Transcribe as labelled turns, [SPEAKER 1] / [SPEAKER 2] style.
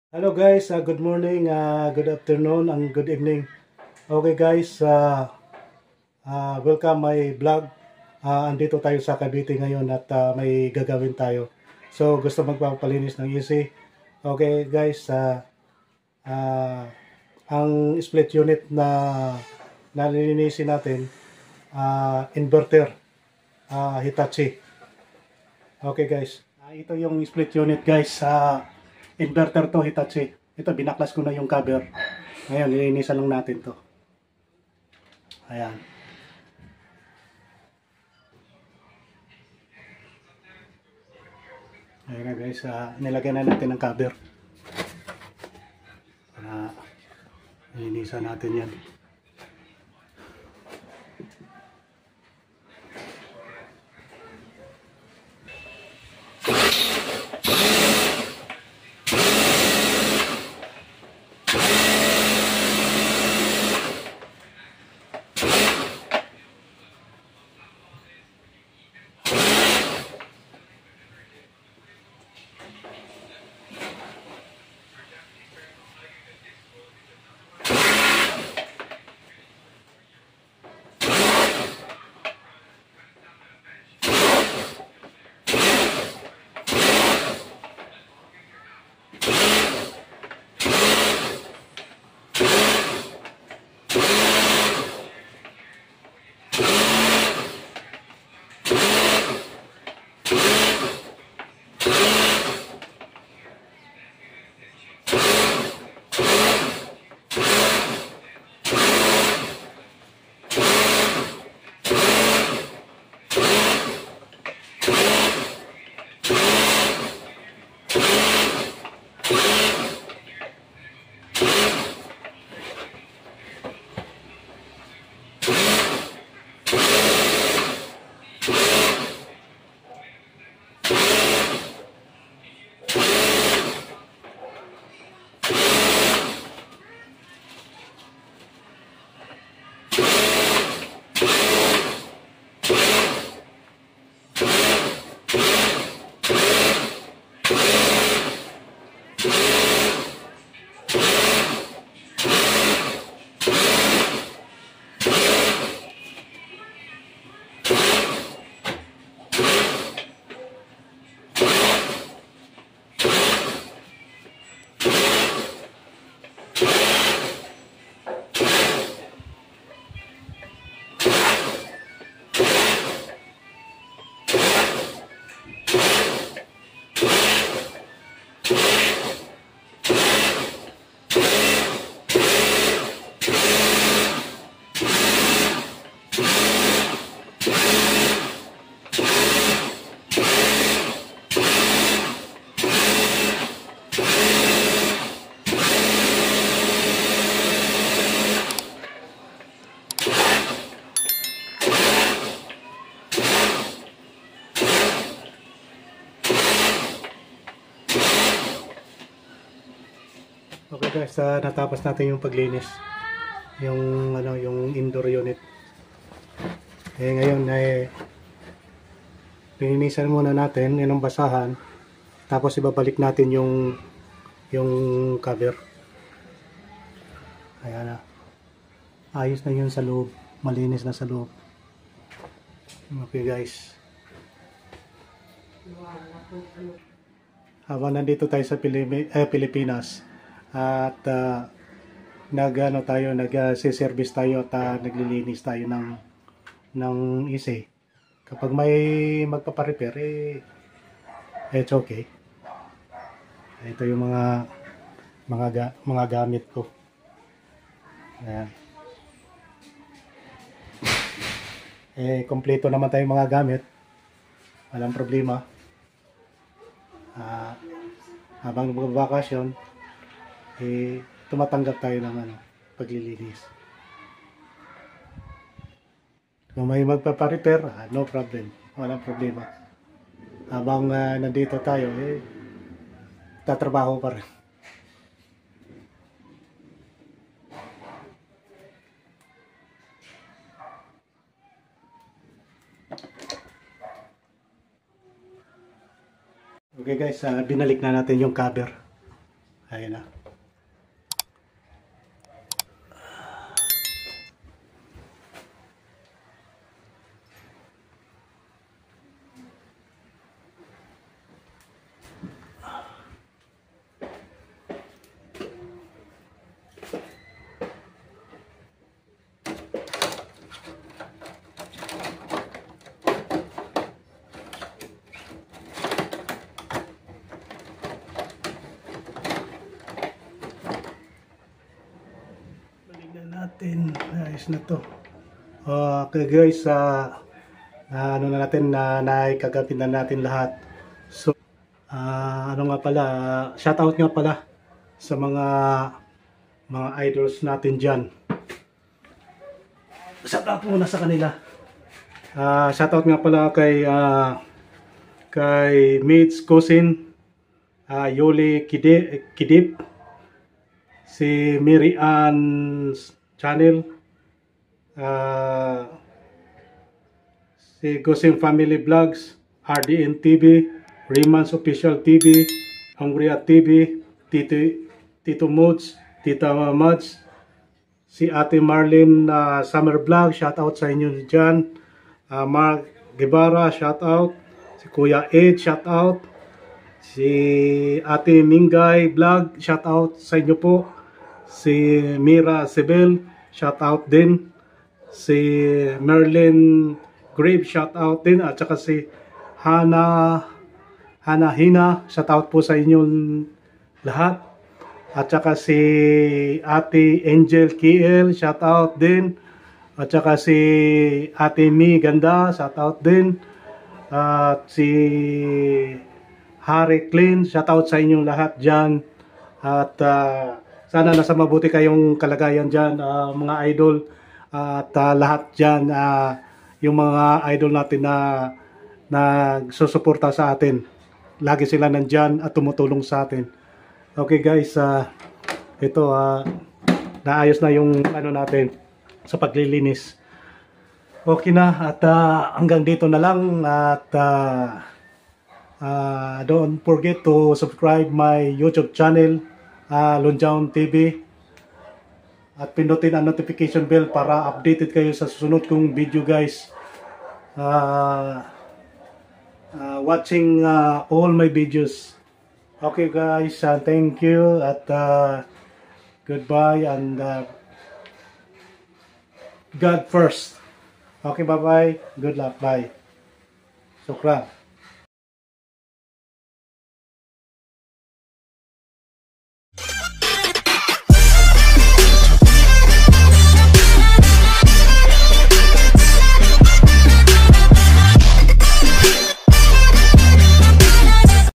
[SPEAKER 1] Hello guys, good morning, good afternoon, and good evening. Okay guys, welcome my vlog. Andito tayo sa Cavite ngayon at may gagawin tayo. So gusto magpapalinis ng AC. Okay guys, ang split unit na nalilinisin natin, inverter, Hitachi. Okay guys, ito yung split unit guys. Inverter to Hitachi. Ito binaklas ko na yung cover. Ngayon nilinisan lang natin to. Ayan. Ayan na guys, nilagyan na natin ng cover. Para nilinisan natin yan. Okay guys, natapos natin yung paglinis. Yung indoor unit. Ngayon linisan muna natin yung basahan. Tapos ibabalik natin yung cover. Ayan na. Ayos na yun sa loob. Malinis na sa loob. Okay guys. Habang nandito tayo sa Pilipinas at nag-service tayo at naglilinis tayo ng AC. Kapag may magpapa-repair, it's okay. Ito yung mga gamit ko. Ayan. Kompleto naman tayong mga gamit. Walang problema. Habang magbabakasyon, tumatanggap tayo ng paglilinis. Kung may magpapa-repair, no problem. Walang problema. Habang nandito tayo, tatrabaho pa rin. Okay guys, binalik na natin yung cover. Ayun na. Natin, ayos na to. Okay guys, ano na natin na naikagapit na natin lahat. So ano nga pala, shoutout nga pala sa mga idols natin dyan. Shoutout muna sa kanila. Shoutout nga pala kay Mates Cousin, Yoli Kidip, si Mary Ann Channel, si Cousin Family Vlogs, RDN TV, Rayman's Official TV, Hungria TV, Tito Mods, Tita Mods, si Ate Marlene Summer Vlog, shout out sa inyo dyan. Mark Guevara, shout out. Si Kuya Ed, shout out. Si Ate Mingay Vlog, shout out sa inyo po. Si Mira Sebel, shout out din. Si Merlin Grave, shout out din. At saka si Hana Hina, shout out po sa inyong lahat. At saka si Ate Angel Kiel, shout out din. At saka si Ate Mi Ganda, shout out din. At si Harry Clean, shout out sa inyong lahat dyan. At sana nasa mabuti kayong kalagayan dyan, mga idol. At lahat dyan, yung mga idol natin na nagsusuporta sa atin. Lagi sila nandyan at tumutulong sa atin. Okay guys, ito naayos na yung ano natin sa paglilinis. Okay na at hanggang dito na lang at don't forget to subscribe my YouTube channel, Lunjaon TV, at pindutin ang notification bell para updated kayo sa susunod kong video guys. Watching all my videos. Okay guys, thank you at goodbye and God first. Okay, bye bye. Good luck. Bye. Shukran.